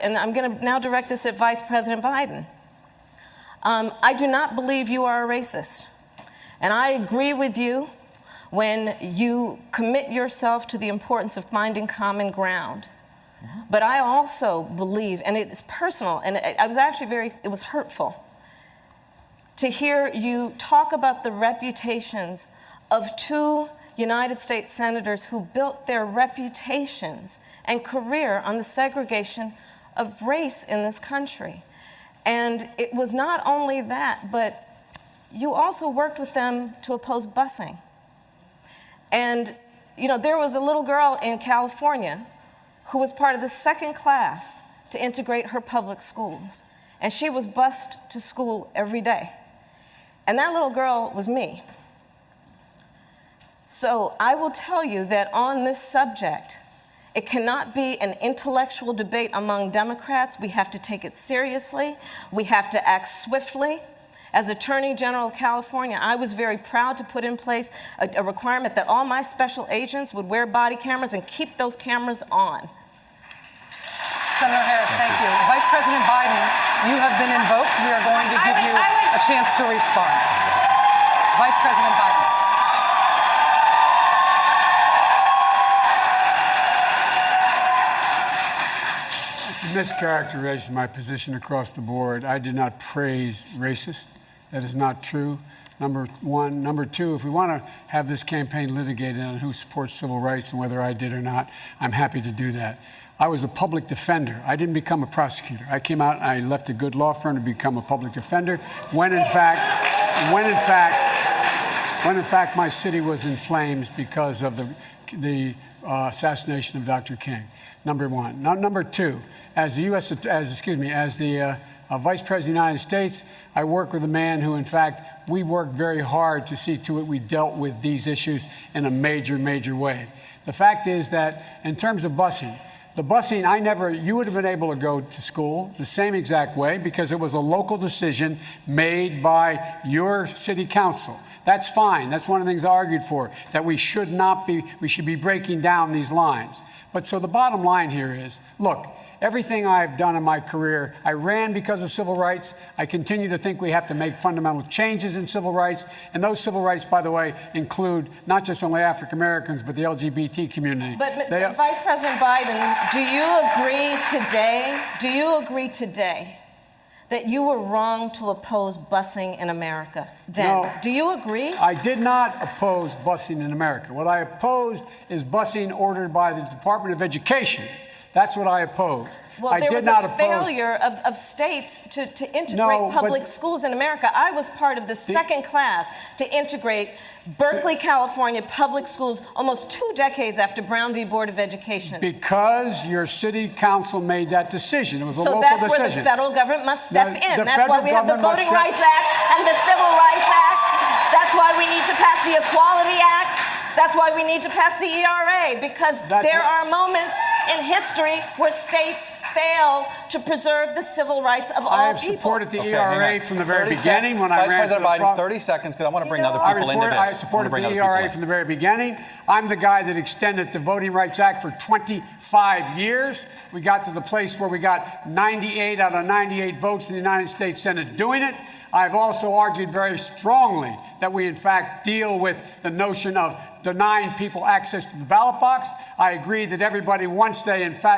And I'm going to now direct this at Vice President Biden. I do not believe you are a racist. And I agree with you when you commit yourself to the importance of finding common ground. But I also believe, and it's personal, and I was actually it was hurtful to hear you talk about the reputations of two United States senators who built their reputations and career on the segregation of race in this country. And it was not only that, but you also worked with them to oppose busing. And, you know, there was a little girl in California who was part of the second class to integrate her public schools. And she was bused to school every day. And that little girl was me. So I will tell you that on this subject, it cannot be an intellectual debate among Democrats. We have to take it seriously. We have to act swiftly. As Attorney General of California, I was very proud to put in place a requirement that all my special agents would wear body cameras and keep those cameras on. Senator Harris, thank you. Vice President Biden, you have been invoked. We are going to give you a chance to respond. Vice President Biden. It's a mischaracterization of my position across the board. I did not praise racist. That is not true, number one. Number two, if we want to have this campaign litigated on who supports civil rights and whether I did or not, I'm happy to do that. I was a public defender. I didn't become a prosecutor. I came out and I left a good law firm to become a public defender when in fact my city was in flames because of the assassination of Dr. King. Number one. Now, number two, as the Vice President of the United States, I work with a man who, in fact, we worked very hard to see to it we dealt with these issues in a major, major way. The fact is that in terms of busing, you would have been able to go to school the same exact way because it was a local decision made by your city council. That's fine. That's one of the things I argued for, that we should be breaking down these lines. But so the bottom line here is, look, everything I've done in my career, I ran because of civil rights. I continue to think we have to make fundamental changes in civil rights. And those civil rights, by the way, include not just only African Americans, but the LGBT community. But Vice President Biden, do you agree today that you were wrong to oppose busing in America then? No, do you agree? I did not oppose busing in America. What I opposed is busing ordered by the Department of Education. That's what I opposed. Well, there was a failure of states to integrate public schools in America. I was part of the second class to integrate Berkeley, California public schools almost 2 decades after Brown v. Board of Education. Because your city council made that decision. It was a local decision. So that's where the federal government must step in. That's why we have the Voting Rights Act and the Civil Rights Act. That's why we need to pass the Equality Act. That's why we need to pass the ERA, because there are moments in history where states fail to preserve the civil rights of all people. I have supported the ERA from the very beginning when I ran Vice President Biden, 30 seconds, because I want to bring other people into this. I supported the ERA from the very beginning. I'm the guy that extended the Voting Rights Act for 25 years. We got to the place where we got 98 out of 98 votes in the United States Senate doing it. I've also argued very strongly that we, in fact, deal with the notion of denying people access to the ballot box. I agree that everybody, once they, in fact,